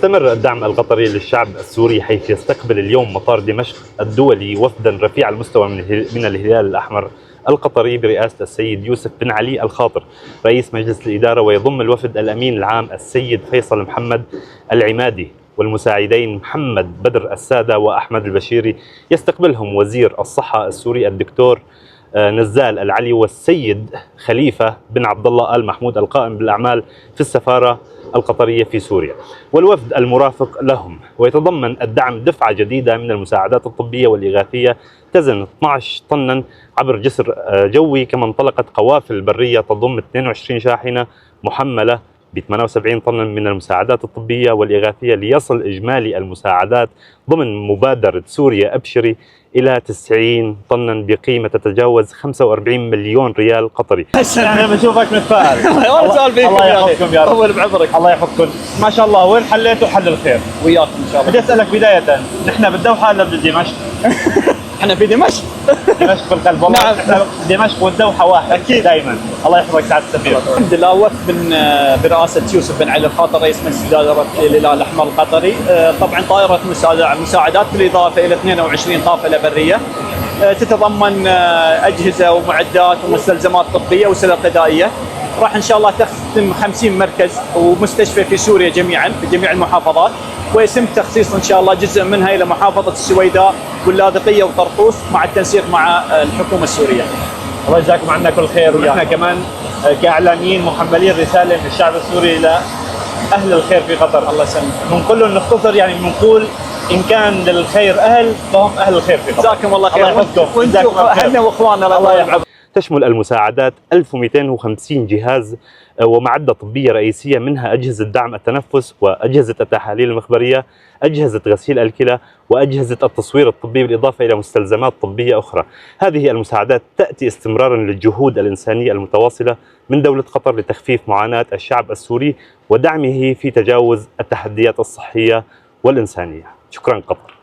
يستمر الدعم القطري للشعب السوري، حيث يستقبل اليوم مطار دمشق الدولي وفدا رفيع المستوى من الهلال الأحمر القطري برئاسة السيد يوسف بن علي الخاطر رئيس مجلس الإدارة، ويضم الوفد الأمين العام السيد فيصل محمد العمادي والمساعدين محمد بدر السادة وأحمد البشيري. يستقبلهم وزير الصحة السوري الدكتور نزال العلي والسيد خليفة بن عبد الله آل محمود القائم بالأعمال في السفارة القطرية في سوريا والوفد المرافق لهم. ويتضمن الدعم دفعة جديدة من المساعدات الطبية والإغاثية تزن 12 طنا عبر جسر جوي، كما انطلقت قوافل برية تضم 22 شاحنة محملة ب 78 طنا من المساعدات الطبية والإغاثية، ليصل إجمالي المساعدات ضمن مبادرة سوريا أبشري إلى 90 طنا بقيمة تتجاوز 45 مليون ريال قطري. احنا بنشوفك متفائل. الله يحفظكم يا رب. اول بعمرك. الله يحفظكم. ما شاء الله، وين حليتوا حل الخير؟ وياك ان شاء الله. بدي اسالك بداية، نحن بالدوحة ولا بدمشق؟ احنا في دمشق. دمشق في القلب والله. نعم. نحن دمشق والدوحة واحد اكيد دائما. الله يحفظك سعادة السفير. الحمد لله، وفد برئاسة يوسف بن علي الخاطر رئيس مجلس إدارة الهلال الأحمر القطري. طبعا طائرة مساعدات بالإضافة إلى 22 قافلة برية تتضمن أجهزة ومعدات ومستلزمات طبية وسلع غذائية. راح إن شاء الله تخدم 50 مركز ومستشفى في سوريا جميعا في جميع المحافظات، ويتم تخصيص إن شاء الله جزء منها إلى محافظة السويداء واللاذقية وطرطوس مع التنسيق مع الحكومة السورية. الله يجزاكم عنا كل خير. ونحن كمان كإعلاميين محملين رسالة من الشعب السوري إلى أهل الخير في قطر. الله يسلمك. بنقول لهم نختصر، يعني بنقول إن كان للخير أهل فهم أهل الخير في قطر. جزاكم الله خير. الله يحفظكم. وانتم أهلنا وإخواننا. الله يحفظكم. تشمل المساعدات 1250 جهاز ومعدة طبية رئيسية، منها أجهزة دعم التنفس وأجهزة التحاليل المخبرية، أجهزة غسيل الكلى وأجهزة التصوير الطبي، بالإضافة إلى مستلزمات طبية أخرى. هذه المساعدات تأتي استمرارا للجهود الإنسانية المتواصلة من دولة قطر لتخفيف معاناة الشعب السوري ودعمه في تجاوز التحديات الصحية والإنسانية. شكرا قطر.